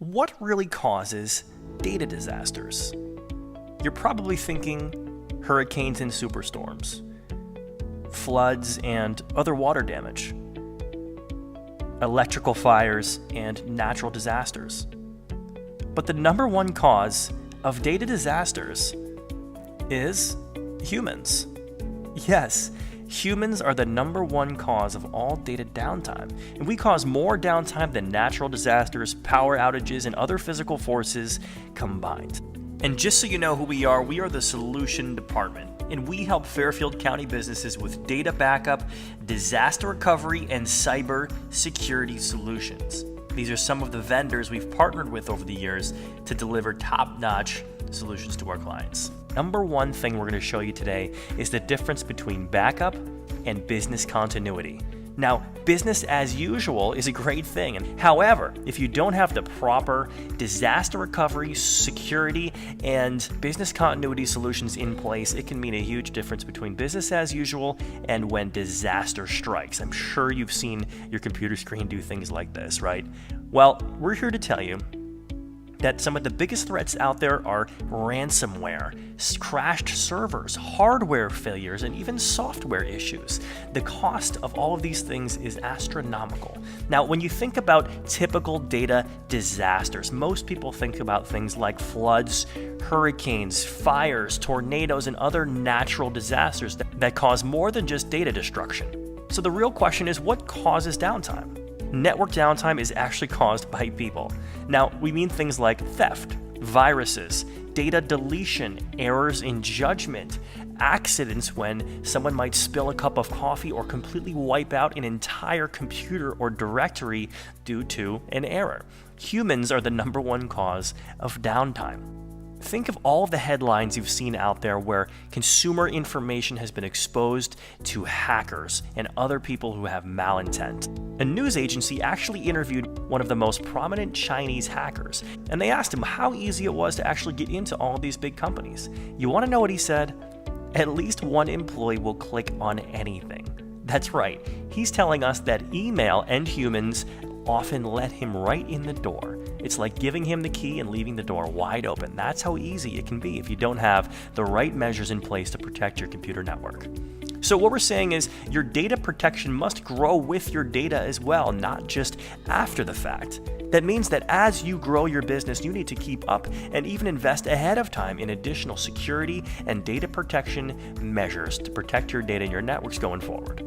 What really causes data disasters? You're probably thinking hurricanes and superstorms, floods and other water damage, electrical fires and natural disasters. But the number one cause of data disasters is humans. Yes, humans are the number one cause of all data downtime, and we cause more downtime than natural disasters, power outages, and other physical forces combined. And just so you know who we are the Solution Department, and we help Fairfield County businesses with data backup, disaster recovery, and cyber security solutions. These are some of the vendors we've partnered with over the years to deliver top-notch solutions to our clients. Number one thing we're going to show you today is the difference between backup and business continuity. Now, business as usual is a great thing. However, if you don't have the proper disaster recovery, security, and business continuity solutions in place, it can mean a huge difference between business as usual and when disaster strikes. I'm sure you've seen your computer screen do things like this, right? Well, we're here to tell you that some of the biggest threats out there are ransomware, crashed servers, hardware failures, and even software issues. The cost of all of these things is astronomical. Now, when you think about typical data disasters, most people think about things like floods, hurricanes, fires, tornadoes, and other natural disasters that cause more than just data destruction. So the real question is, what causes downtime? Network downtime is actually caused by people. Now, we mean things like theft, viruses, data deletion, errors in judgment, accidents when someone might spill a cup of coffee or completely wipe out an entire computer or directory due to an error. Humans are the number one cause of downtime. Think of all of the headlines you've seen out there where consumer information has been exposed to hackers and other people who have malintent. A news agency actually interviewed one of the most prominent Chinese hackers, and they asked him how easy it was to actually get into all of these big companies. You want to know what he said? At least one employee will click on anything. That's right. He's telling us that email and humans often let him right in the door. It's like giving him the key and leaving the door wide open. That's how easy it can be if you don't have the right measures in place to protect your computer network. So what we're saying is your data protection must grow with your data as well, not just after the fact. That means that as you grow your business, you need to keep up and even invest ahead of time in additional security and data protection measures to protect your data and your networks going forward.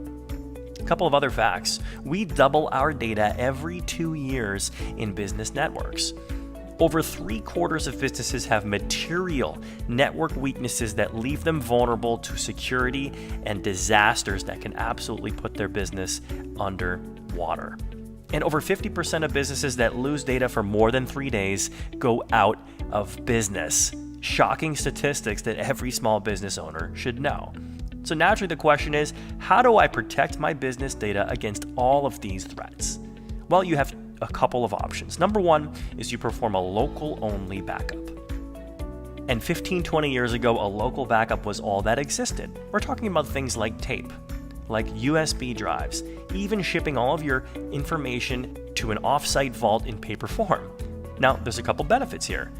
A couple of other facts. We double our data every 2 years in business networks. Over 3/4 of businesses have material network weaknesses that leave them vulnerable to security and disasters that can absolutely put their business under water. And over 50% of businesses that lose data for more than 3 days go out of business. Shocking statistics that every small business owner should know. So naturally the question is, how do I protect my business data against all of these threats? Well, you have a couple of options. Number one is you perform a local-only backup. And 15-20 years ago, a local backup was all that existed. We're talking about things like tape, like USB drives, even shipping all of your information to an off-site vault in paper form. Now, there's a couple benefits here.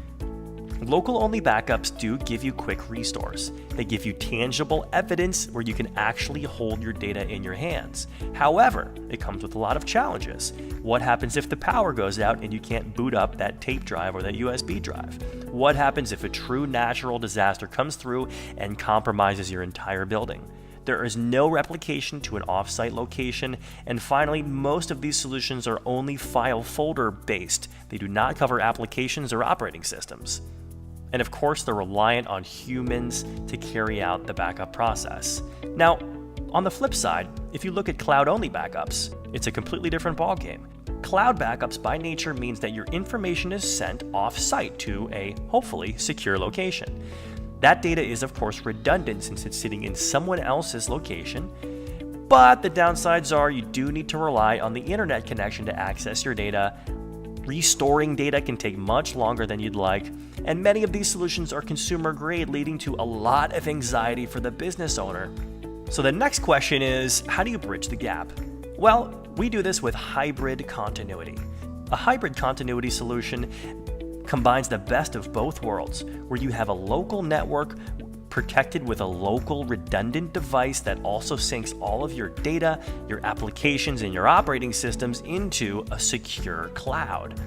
Local-only backups do give you quick restores. They give you tangible evidence where you can actually hold your data in your hands. However, it comes with a lot of challenges. What happens if the power goes out and you can't boot up that tape drive or that USB drive? What happens if a true natural disaster comes through and compromises your entire building? There is no replication to an off-site location. And finally, most of these solutions are only file folder based. They do not cover applications or operating systems. And of course, they're reliant on humans to carry out the backup process. Now, on the flip side, if you look at cloud-only backups, it's a completely different ballgame. Cloud backups by nature means that your information is sent off-site to a, hopefully, secure location. That data is, of course, redundant since it's sitting in someone else's location, but the downsides are you do need to rely on the internet connection to access your data. Restoring data can take much longer than you'd like, and many of these solutions are consumer grade, leading to a lot of anxiety for the business owner. So the next question is, how do you bridge the gap? Well, we do this with hybrid continuity. A hybrid continuity solution combines the best of both worlds, where you have a local network protected with a local redundant device that also syncs all of your data, your applications, and your operating systems into a secure cloud.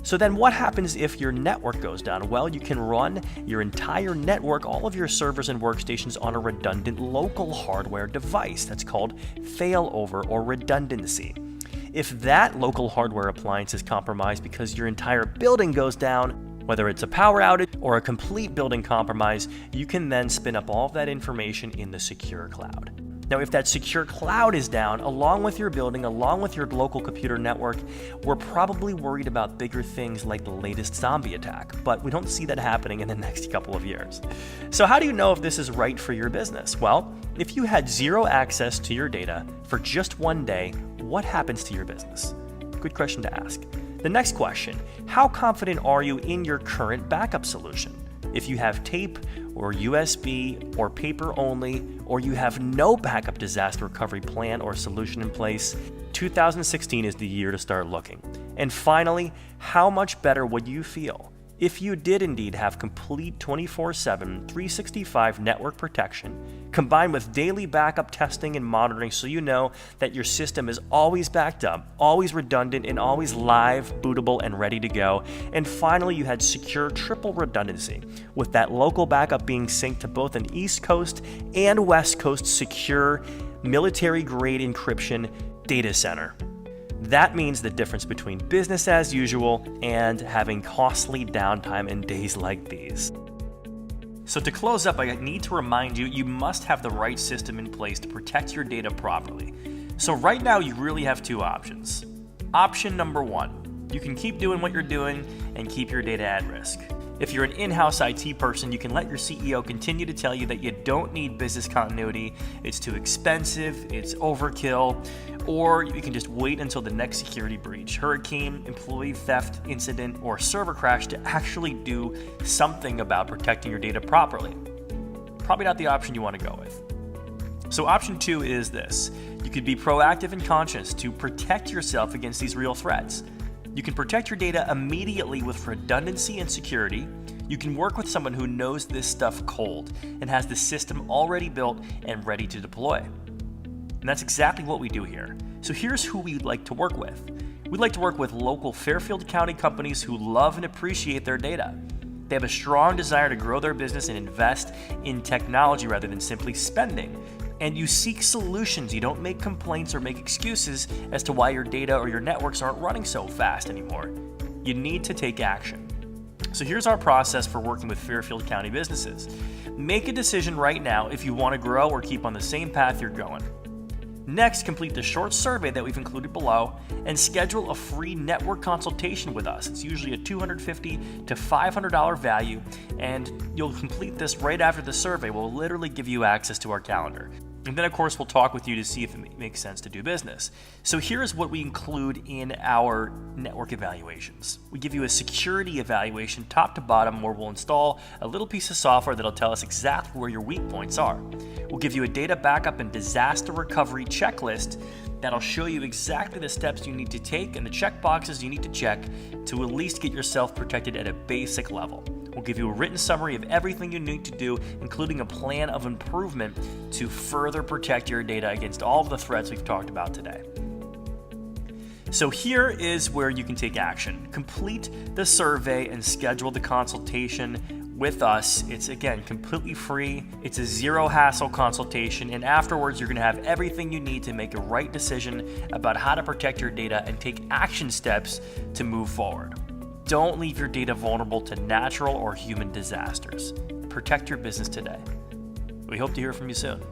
So then what happens if your network goes down? Well, you can run your entire network, all of your servers and workstations, on a redundant local hardware device. That's called failover or redundancy. If that local hardware appliance is compromised because your entire building goes down, whether it's a power outage or a complete building compromise, you can then spin up all of that information in the secure cloud. Now, if that secure cloud is down, along with your building, along with your local computer network, we're probably worried about bigger things like the latest zombie attack, but we don't see that happening in the next couple of years. So how do you know if this is right for your business? Well, if you had zero access to your data for just one day, what happens to your business? Good question to ask. The next question, how confident are you in your current backup solution? If you have tape or USB or paper only, or you have no backup disaster recovery plan or solution in place, 2016 is the year to start looking. And finally, how much better would you feel if you did indeed have complete 24/7, 365 network protection, combined with daily backup testing and monitoring, so you know that your system is always backed up, always redundant, and always live, bootable, and ready to go. And finally, you had secure triple redundancy, with that local backup being synced to both an East Coast and West Coast secure military-grade encryption data center. That means the difference between business as usual and having costly downtime in days like these. So to close up, I need to remind you, you must have the right system in place to protect your data properly. So right now, you really have two options. Option number one, you can keep doing what you're doing and keep your data at risk. If you're an in-house IT person, you can let your CEO continue to tell you that you don't need business continuity, it's too expensive, it's overkill, or you can just wait until the next security breach, hurricane, employee theft incident, or server crash to actually do something about protecting your data properly. Probably not the option you want to go with. So option two is this. You could be proactive and conscious to protect yourself against these real threats. You can protect your data immediately with redundancy and security. You can work with someone who knows this stuff cold and has the system already built and ready to deploy. And that's exactly what we do here. So here's who we'd like to work with. We'd like to work with local Fairfield County companies who love and appreciate their data. They have a strong desire to grow their business and invest in technology rather than simply spending. And you seek solutions. You don't make complaints or make excuses as to why your data or your networks aren't running so fast anymore. You need to take action. So here's our process for working with Fairfield County businesses. Make a decision right now if you want to grow or keep on the same path you're going. Next, complete the short survey that we've included below and schedule a free network consultation with us. It's usually a $250 to $500 value, and you'll complete this right after the survey. We'll literally give you access to our calendar. And then, of course, we'll talk with you to see if it makes sense to do business. So here's what we include in our network evaluations. We give you a security evaluation top to bottom where we'll install a little piece of software that'll tell us exactly where your weak points are. We'll give you a data backup and disaster recovery checklist that'll show you exactly the steps you need to take and the check boxes you need to check to at least get yourself protected at a basic level. We'll give you a written summary of everything you need to do, including a plan of improvement to further protect your data against all of the threats we've talked about today. So here is where you can take action. Complete the survey and schedule the consultation with us. It's, again, completely free. It's a zero hassle consultation, and afterwards you're going to have everything you need to make a right decision about how to protect your data and take action steps to move forward. Don't leave your data vulnerable to natural or human disasters. Protect your business today. We hope to hear from you soon.